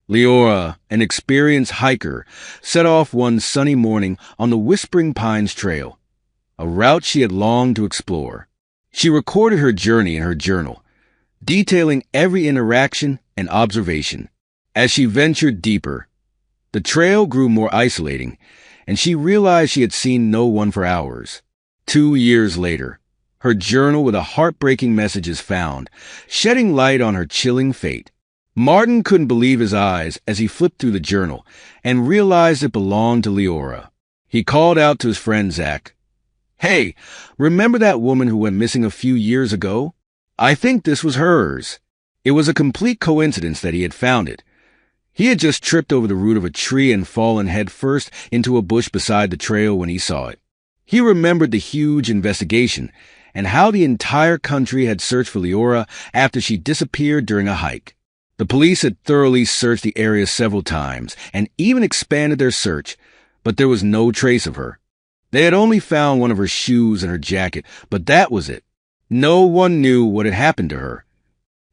Liora, an experienced hiker, set off one sunny morning on the Whispering Pines Trail, a route she had longed to explore. She recorded her journey in her journal, detailing every interaction and observation. As she ventured deeper, the trail grew more isolating, and she realized she had seen no one for hours. 2 years later, her journal with a heartbreaking message is found, shedding light on her chilling fate. Martin couldn't believe his eyes as he flipped through the journal and realized it belonged to Liora. He called out to his friend Zach. "Hey, remember that woman who went missing a few years ago? I think this was hers." It was a complete coincidence that he had found it. He had just tripped over the root of a tree and fallen headfirst into a bush beside the trail when he saw it. He remembered the huge investigation and how the entire country had searched for Liora after she disappeared during a hike. The police had thoroughly searched the area several times and even expanded their search, but there was no trace of her. They had only found one of her shoes and her jacket, but that was it. No one knew what had happened to her.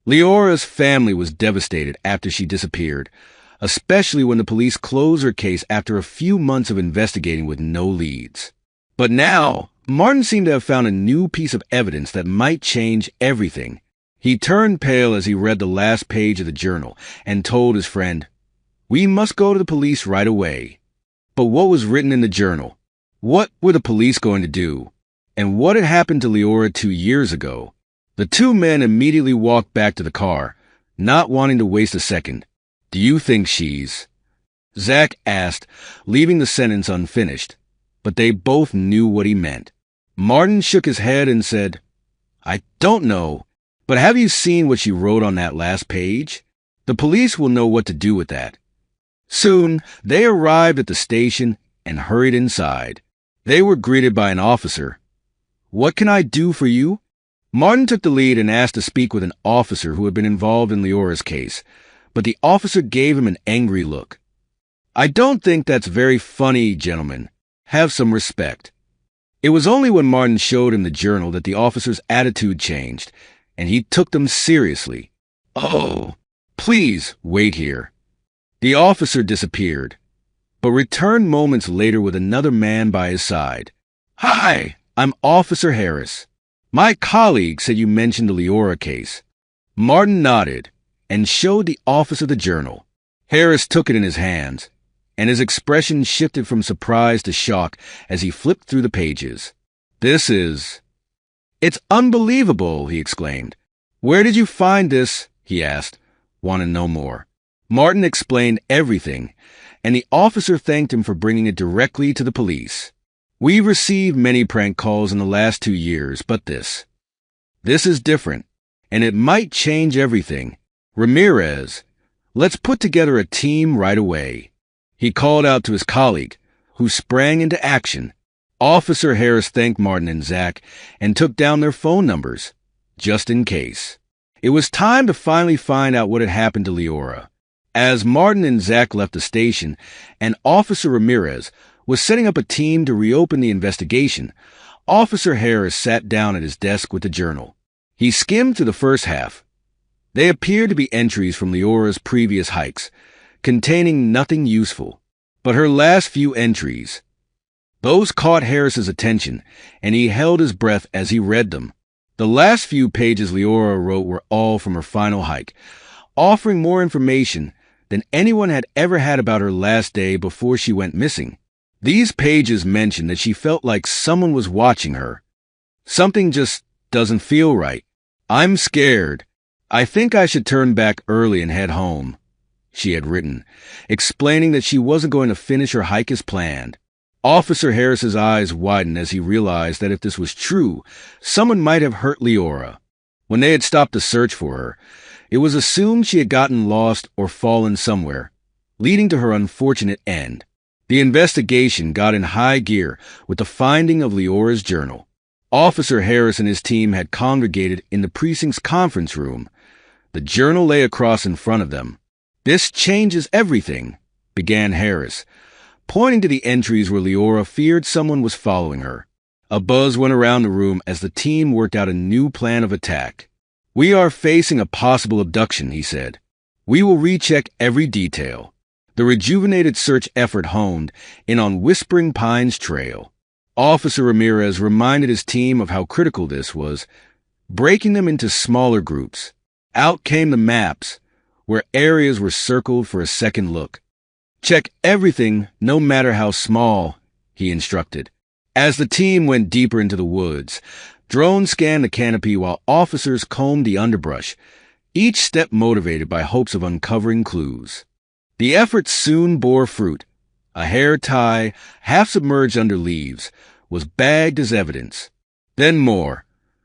Liora's family was devastated after she disappeared, especially when the police closed her case after a few months of investigating with no leads. But now, Martin seemed to have found a new piece of evidence that might change everything. He turned pale as he read the last page of the journal and told his friend, "We must go to the police right away." But what was written in the journal? What were the police going to do? And what had happened to Liora 2 years ago? The two men immediately walked back to the car, not wanting to waste a second. "Do you think she's—" Zach asked, leaving the sentence unfinished, but they both knew what he meant. Martin shook his head and said, "I don't know. But have you seen what she wrote on that last page? The police will know what to do with that." Soon, they arrived at the station and hurried inside. They were greeted by an officer. "What can I do for you?" Martin took the lead and asked to speak with an officer who had been involved in Liora's case, but the officer gave him an angry look. "I don't think that's very funny, gentlemen. Have some respect." It was only when Martin showed him the journal that the officer's attitude changed, and he took them seriously. "Oh, please wait here." The officer disappeared, but returned moments later with another man by his side. "Hi, I'm Officer Harris. My colleague said you mentioned the Liora case." Martin nodded and showed the officer the journal. Harris took it in his hands, and his expression shifted from surprise to shock as he flipped through the pages. "It's unbelievable," he exclaimed. "Where did you find this?" he asked, wanting to know more. Martin explained everything, and the officer thanked him for bringing it directly to the police. "We've received many prank calls in the last 2 years, but this is different, and it might change everything. Ramirez, let's put together a team right away." He called out to his colleague, who sprang into action. Officer Harris thanked Martin and Zach and took down their phone numbers, just in case. It was time to finally find out what had happened to Liora. As Martin and Zach left the station, and Officer Ramirez was setting up a team to reopen the investigation, Officer Harris sat down at his desk with the journal. He skimmed through the first half. They appeared to be entries from Liora's previous hikes, containing nothing useful. But her last few entries, those caught Harris's attention, and he held his breath as he read them. The last few pages Liora wrote were all from her final hike, offering more information than anyone had ever had about her last day before she went missing. These pages mentioned that she felt like someone was watching her. "Something just doesn't feel right. I'm scared. I think I should turn back early and head home," she had written, explaining that she wasn't going to finish her hike as planned. Officer Harris's eyes widened as he realized that if this was true, someone might have hurt Liora. When they had stopped the search for her, it was assumed she had gotten lost or fallen somewhere, leading to her unfortunate end. The investigation got in high gear with the finding of Liora's journal. Officer Harris and his team had congregated in the precinct's conference room. The journal lay across in front of them. "This changes everything," began Harris, pointing to the entries where Liora feared someone was following her. A buzz went around the room as the team worked out a new plan of attack. "We are facing a possible abduction," he said. We will recheck every detail. The rejuvenated search effort honed in on Whispering Pines Trail. Officer Ramirez reminded his team of how critical this was, breaking them into smaller groups. Out came the maps, where areas were circled for a second look. Check everything, no matter how small, he instructed. As the team went deeper into the woods, drones scanned the canopy while officers combed the underbrush, each step motivated by hopes of uncovering clues. The effort soon bore fruit. A hair tie, half submerged under leaves, was bagged as evidence. Then more.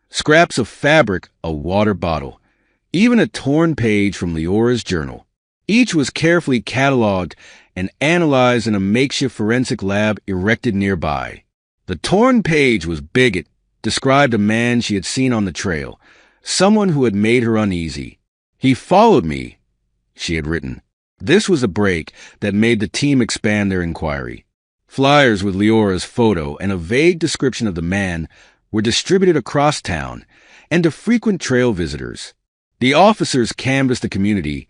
Scraps of fabric, a water bottle, even a torn page from Liora's journal. Each was carefully cataloged and analyzed in a makeshift forensic lab erected nearby. The torn page was big. It described a man she had seen on the trail, someone who had made her uneasy. He followed me, she had written. This was a break that made the team expand their inquiry. Flyers with Liora's photo and a vague description of the man were distributed across town and to frequent trail visitors. The officers canvassed the community,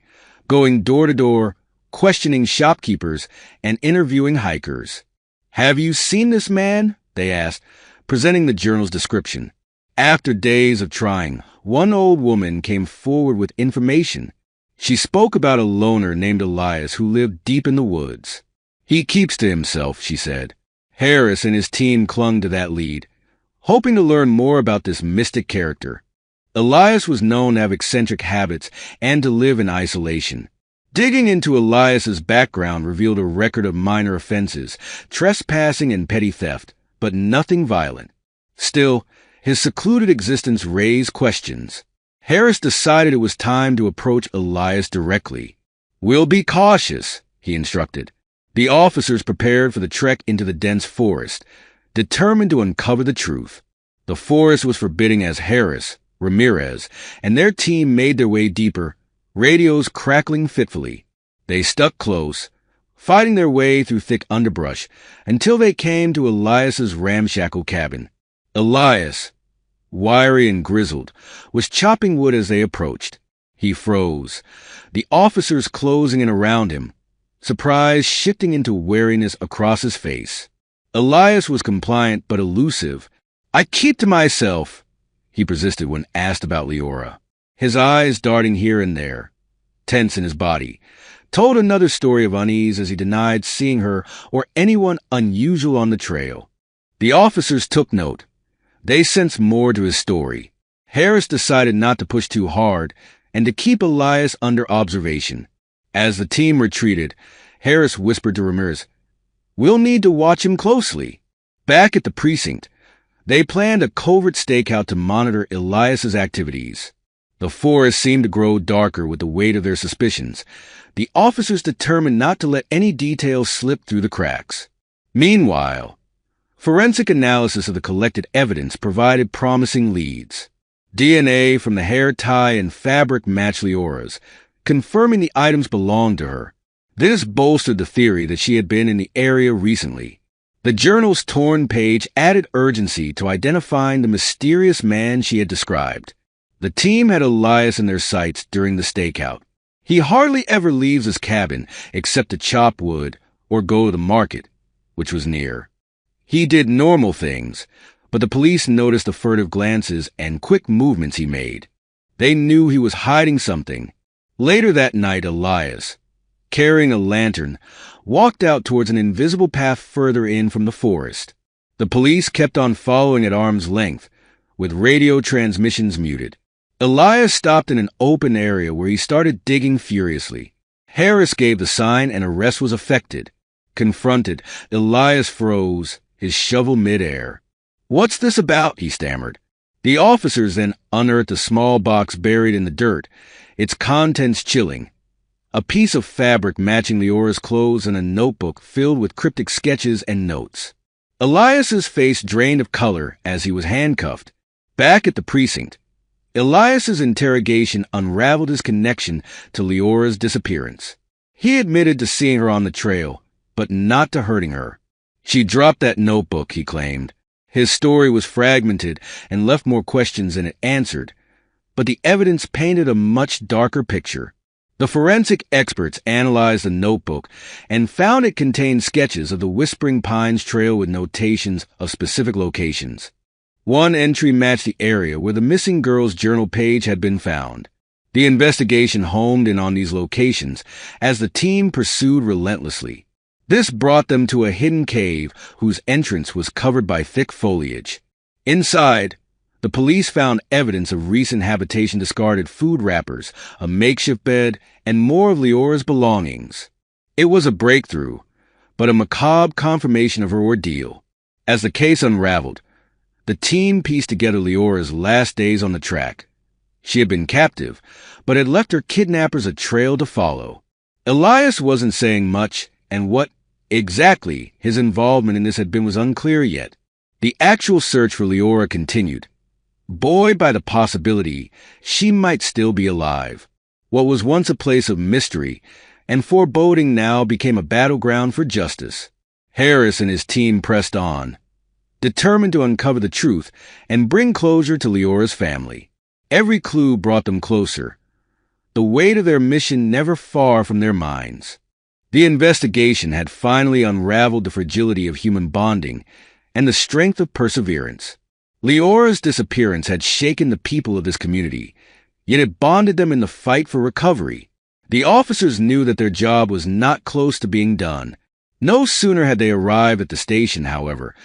going door to door, questioning shopkeepers and interviewing hikers. "Have you seen this man?" they asked, presenting the journal's description. After days of trying, one old woman came forward with information. She spoke about a loner named Elias who lived deep in the woods. "He keeps to himself," she said. Harris and his team clung to that lead, hoping to learn more about this mystic character. Elias was known to have eccentric habits and to live in isolation. Digging into Elias's background revealed a record of minor offenses, trespassing and petty theft, but nothing violent. Still, his secluded existence raised questions. Harris decided it was time to approach Elias directly. "We'll be cautious," he instructed. The officers prepared for the trek into the dense forest, determined to uncover the truth. The forest was forbidding as Harris, Ramirez, and their team made their way deeper, radios crackling fitfully. They stuck close, fighting their way through thick underbrush until they came to Elias's ramshackle cabin. Elias, wiry and grizzled, was chopping wood as they approached. He froze, the officers closing in around him, surprise shifting into wariness across his face. Elias was compliant but elusive. "I keep to myself," he persisted when asked about Liora. His eyes darting here and there, tense in his body, told another story of unease as he denied seeing her or anyone unusual on the trail. The officers took note. They sensed more to his story. Harris decided not to push too hard and to keep Elias under observation. As the team retreated, Harris whispered to Ramirez, "We'll need to watch him closely." Back at the precinct, they planned a covert stakeout to monitor Elias's activities. The forest seemed to grow darker with the weight of their suspicions. The officers determined not to let any details slip through the cracks. Meanwhile, forensic analysis of the collected evidence provided promising leads. DNA from the hair tie and fabric matched Liora's, confirming the items belonged to her. This bolstered the theory that she had been in the area recently. The journal's torn page added urgency to identifying the mysterious man she had described. The team had Elias in their sights during the stakeout. He hardly ever leaves his cabin except to chop wood or go to the market, which was near. He did normal things, but the police noticed the furtive glances and quick movements he made. They knew he was hiding something. Later that night, Elias, carrying a lantern, walked out towards an invisible path further in from the forest. The police kept on following at arm's length, with radio transmissions muted. Elias stopped in an open area where he started digging furiously. Harris gave the sign and arrest was effected. Confronted, Elias froze, his shovel mid-air. "What's this about?" he stammered. The officers then unearthed a small box buried in the dirt, its contents chilling. A piece of fabric matching Liora's clothes and a notebook filled with cryptic sketches and notes. Elias's face drained of color as he was handcuffed. Back at the precinct, Elias's interrogation unraveled his connection to Liora's disappearance. He admitted to seeing her on the trail, but not to hurting her. She dropped that notebook, he claimed. His story was fragmented and left more questions than it answered, but the evidence painted a much darker picture. The forensic experts analyzed the notebook and found it contained sketches of the Whispering Pines Trail with notations of specific locations. One entry matched the area where the missing girl's journal page had been found. The investigation homed in on these locations as the team pursued relentlessly. This brought them to a hidden cave whose entrance was covered by thick foliage. Inside, the police found evidence of recent habitation, discarded food wrappers, a makeshift bed, and more of Liora's belongings. It was a breakthrough, but a macabre confirmation of her ordeal. As the case unraveled, the team pieced together Liora's last days on the track. She had been captive, but had left her kidnappers a trail to follow. Elias wasn't saying much, and what exactly his involvement in this had been was unclear yet. The actual search for Liora continued, buoyed by the possibility she might still be alive. What was once a place of mystery and foreboding now became a battleground for justice. Harris and his team pressed on, determined to uncover the truth and bring closure to Liora's family. Every clue brought them closer, the weight of their mission never far from their minds. The investigation had finally unraveled the fragility of human bonding and the strength of perseverance. Liora's disappearance had shaken the people of this community, yet it bonded them in the fight for recovery. The officers knew that their job was not close to being done. No sooner had they arrived at the station, however,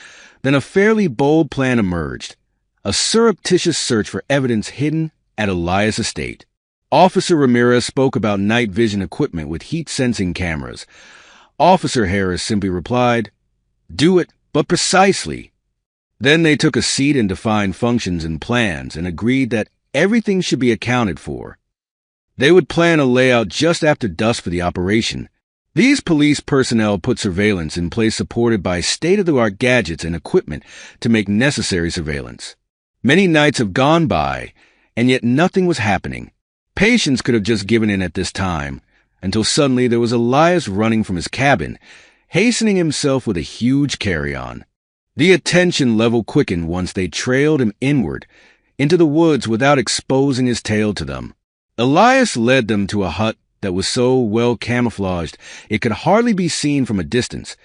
than a fairly bold plan emerged, a surreptitious search for evidence hidden at Elias' estate. Officer Ramirez spoke about night vision equipment with heat-sensing cameras. Officer Harris simply replied, "Do it, but precisely." Then they took a seat and defined functions and plans and agreed that everything should be accounted for. They would plan a layout just after dusk for the operation. These police personnel put surveillance in place supported by state-of-the-art gadgets and equipment to make necessary surveillance. Many nights have gone by, and yet nothing was happening. Patience could have just given in at this time, until suddenly there was Elias running from his cabin, hastening himself with a huge carry-on. The attention level quickened once they trailed him inward, into the woods without exposing his tail to them. Elias led them to a hut that was so well camouflaged it could hardly be seen from a distance,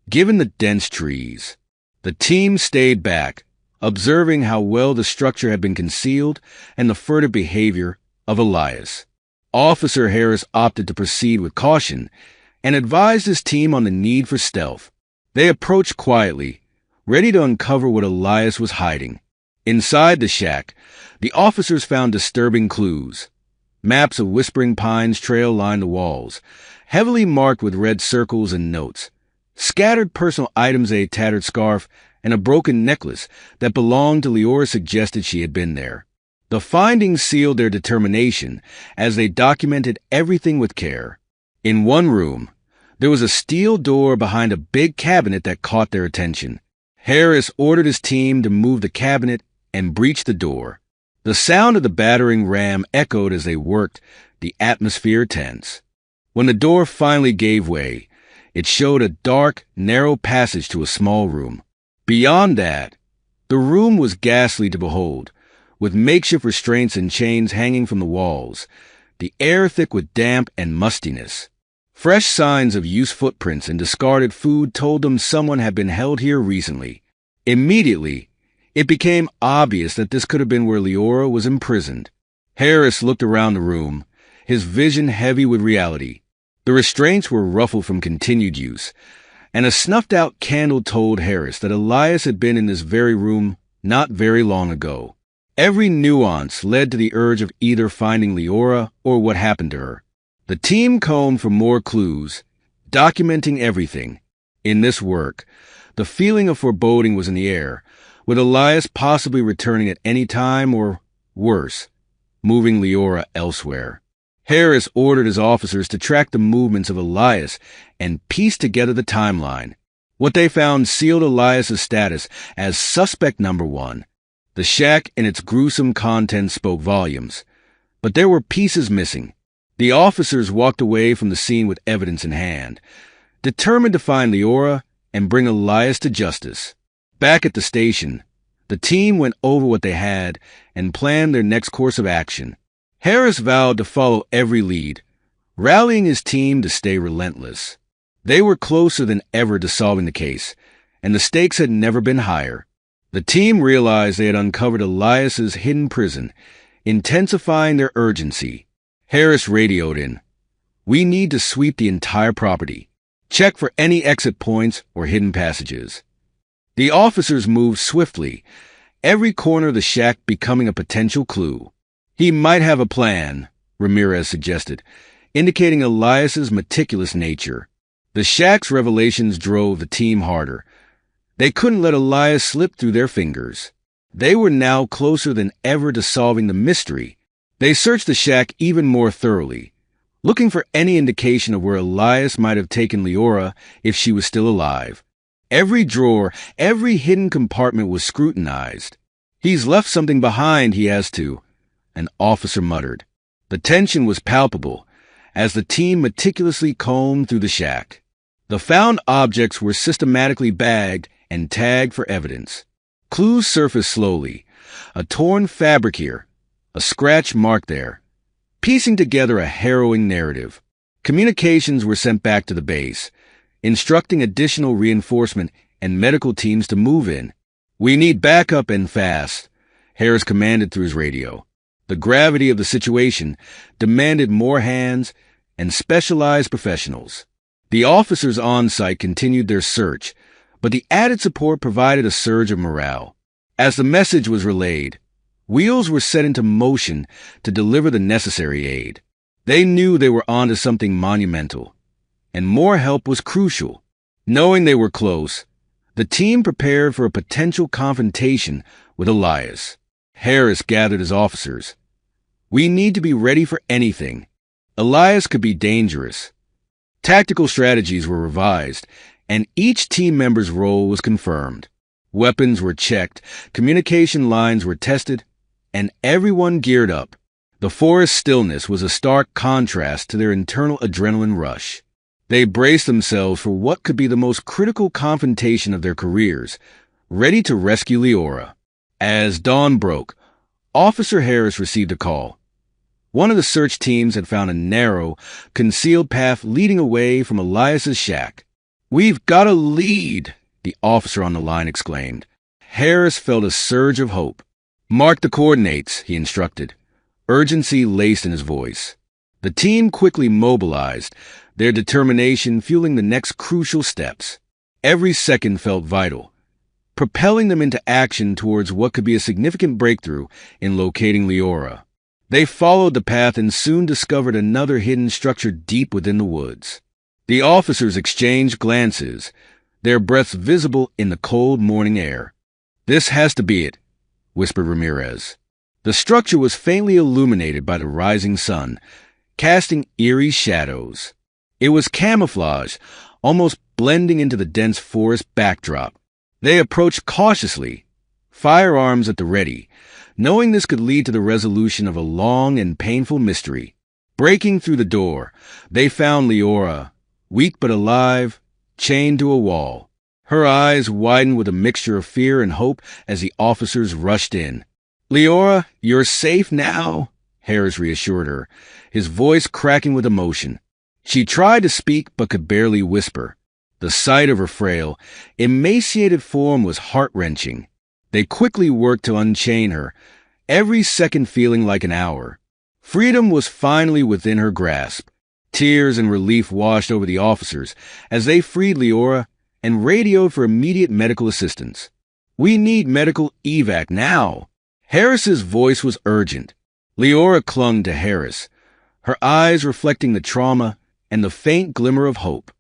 given the dense trees. The team stayed back, observing how well the structure had been concealed and the furtive behavior of Elias. Officer Harris opted to proceed with caution and advised his team on the need for stealth. They approached quietly, ready to uncover what Elias was hiding. Inside the shack, the officers found disturbing clues. Maps of Whispering Pines Trail lined the walls, heavily marked with red circles and notes. Scattered personal items, a tattered scarf, and a broken necklace that belonged to Liora suggested she had been there. The findings sealed their determination as they documented everything with care. In one room, there was a steel door behind a big cabinet that caught their attention. Harris ordered his team to move the cabinet and breach the door. The sound of the battering ram echoed as they worked, the atmosphere tense. When the door finally gave way, it showed a dark, narrow passage to a small room. Beyond that, the room was ghastly to behold, with makeshift restraints and chains hanging from the walls, the air thick with damp and mustiness. Fresh signs of used footprints and discarded food told them someone had been held here recently. Immediately, it became obvious that this could have been where Liora was imprisoned. Harris looked around the room, his vision heavy with reality. The restraints were ruffled from continued use, and a snuffed-out candle told Harris that Elias had been in this very room not very long ago. Every nuance led to the urge of either finding Liora or what happened to her. The team combed for more clues, documenting everything. In this work, the feeling of foreboding was in the air, with Elias possibly returning at any time or, worse, moving Liora elsewhere. Harris ordered his officers to track the movements of Elias and piece together the timeline. What they found sealed Elias' status as suspect number one. The shack and its gruesome contents spoke volumes, but there were pieces missing. The officers walked away from the scene with evidence in hand, determined to find Liora and bring Elias to justice. Back at the station, the team went over what they had and planned their next course of action. Harris vowed to follow every lead, rallying his team to stay relentless. They were closer than ever to solving the case, and the stakes had never been higher. The team realized they had uncovered Elias's hidden prison, intensifying their urgency. Harris radioed in, "We need to sweep the entire property. Check for any exit points or hidden passages." The officers moved swiftly, every corner of the shack becoming a potential clue. "He might have a plan," Ramirez suggested, indicating Elias's meticulous nature. The shack's revelations drove the team harder. They couldn't let Elias slip through their fingers. They were now closer than ever to solving the mystery. They searched the shack even more thoroughly, looking for any indication of where Elias might have taken Liora if she was still alive. Every drawer, every hidden compartment was scrutinized. "He's left something behind, he has to," an officer muttered. The tension was palpable as the team meticulously combed through the shack. The found objects were systematically bagged and tagged for evidence. Clues surfaced slowly. A torn fabric here, a scratch mark there, piecing together a harrowing narrative. Communications were sent back to the base, instructing additional reinforcement and medical teams to move in. "We need backup and fast," Harris commanded through his radio. The gravity of the situation demanded more hands and specialized professionals. The officers on site continued their search, but the added support provided a surge of morale. As the message was relayed, wheels were set into motion to deliver the necessary aid. They knew they were onto something monumental, and more help was crucial. Knowing they were close, the team prepared for a potential confrontation with Elias. Harris gathered his officers. "We need to be ready for anything. Elias could be dangerous." Tactical strategies were revised, and each team member's role was confirmed. Weapons were checked, communication lines were tested, and everyone geared up. The forest stillness was a stark contrast to their internal adrenaline rush. They braced themselves for what could be the most critical confrontation of their careers, ready to rescue Liora. As dawn broke, Officer Harris received a call. One of the search teams had found a narrow, concealed path leading away from Elias's shack. "We've got a lead," the officer on the line exclaimed. Harris felt a surge of hope. "Mark the coordinates," he instructed, urgency laced in his voice. The team quickly mobilized, their determination fueling the next crucial steps. Every second felt vital, propelling them into action towards what could be a significant breakthrough in locating Liora. They followed the path and soon discovered another hidden structure deep within the woods. The officers exchanged glances, their breaths visible in the cold morning air. "This has to be it," whispered Ramirez. The structure was faintly illuminated by the rising sun, casting eerie shadows. It was camouflage, almost blending into the dense forest backdrop. They approached cautiously, firearms at the ready, knowing this could lead to the resolution of a long and painful mystery. Breaking through the door, they found Liora, weak but alive, chained to a wall. Her eyes widened with a mixture of fear and hope as the officers rushed in. "Liora, you're safe now," Harris reassured her, his voice cracking with emotion. She tried to speak but could barely whisper. The sight of her frail, emaciated form was heart-wrenching. They quickly worked to unchain her, every second feeling like an hour. Freedom was finally within her grasp. Tears and relief washed over the officers as they freed Liora and radioed for immediate medical assistance. "We need medical evac now." Harris's voice was urgent. Liora clung to Harris, her eyes reflecting the trauma and the faint glimmer of hope.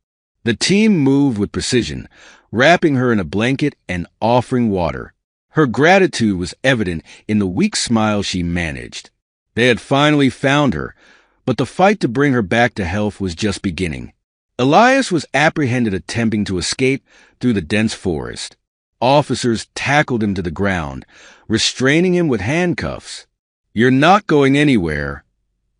The team moved with precision, wrapping her in a blanket and offering water. Her gratitude was evident in the weak smile she managed. They had finally found her, but the fight to bring her back to health was just beginning. Elias was apprehended attempting to escape through the dense forest. Officers tackled him to the ground, restraining him with handcuffs. "You're not going anywhere,"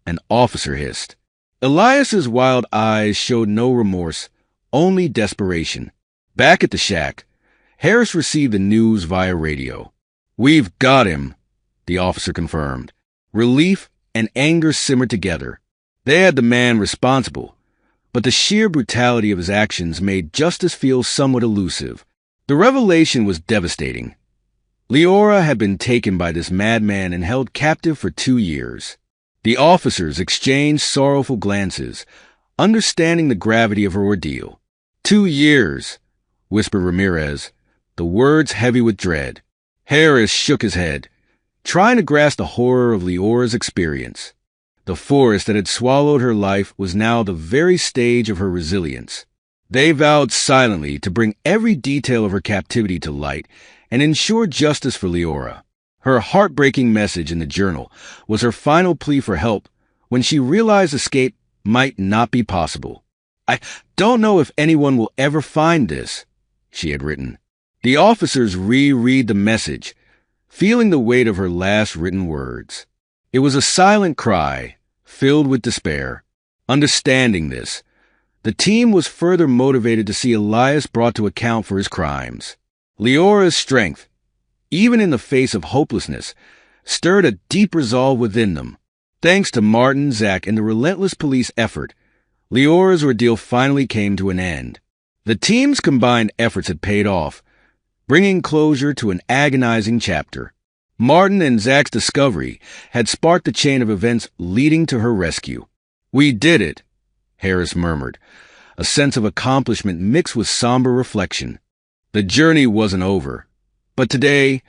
an officer hissed. Elias's wild eyes showed no remorse, only desperation. Back at the shack, Harris received the news via radio. "We've got him," the officer confirmed. Relief and anger simmered together. They had the man responsible, but the sheer brutality of his actions made justice feel somewhat elusive. The revelation was devastating. Liora had been taken by this madman and held captive for 2 years. The officers exchanged sorrowful glances, understanding the gravity of her ordeal. 2 years, whispered Ramirez, the words heavy with dread. Harris shook his head, trying to grasp the horror of Leora's experience. The forest that had swallowed her life was now the very stage of her resilience. They vowed silently to bring every detail of her captivity to light and ensure justice for Liora. Her heartbreaking message in the journal was her final plea for help when she realized escape might not be possible. "I don't know if anyone will ever find this," she had written. The officers reread the message, feeling the weight of her last written words. It was a silent cry, filled with despair. Understanding this, the team was further motivated to see Elias brought to account for his crimes. Leora's strength, even in the face of hopelessness, stirred a deep resolve within them. Thanks to Martin, Zach, and the relentless police effort, Leora's ordeal finally came to an end. The team's combined efforts had paid off, bringing closure to an agonizing chapter. Martin and Zach's discovery had sparked the chain of events leading to her rescue. "We did it," Harris murmured, a sense of accomplishment mixed with somber reflection. The journey wasn't over, but today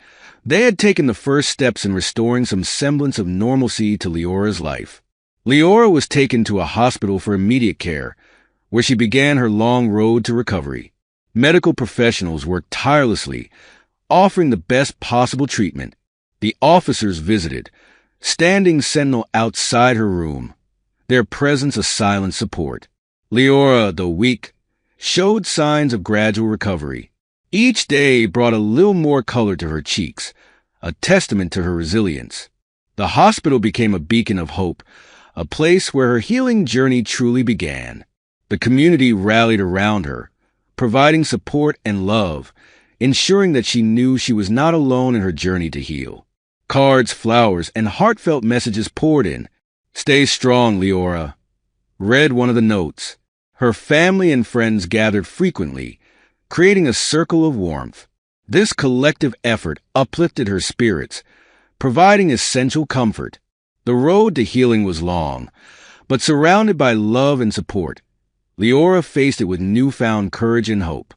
they had taken the first steps in restoring some semblance of normalcy to Leora's life. Liora was taken to a hospital for immediate care, where she began her long road to recovery. Medical professionals worked tirelessly, offering the best possible treatment. The officers visited, standing sentinel outside her room, their presence a silent support. Liora, though weak, showed signs of gradual recovery. Each day brought a little more color to her cheeks, a testament to her resilience. The hospital became a beacon of hope, a place where her healing journey truly began. The community rallied around her, providing support and love, ensuring that she knew she was not alone in her journey to heal. Cards, flowers, and heartfelt messages poured in. "Stay strong, Liora," read one of the notes. Her family and friends gathered frequently, creating a circle of warmth. This collective effort uplifted her spirits, providing essential comfort. The road to healing was long, but surrounded by love and support, Liora faced it with newfound courage and hope.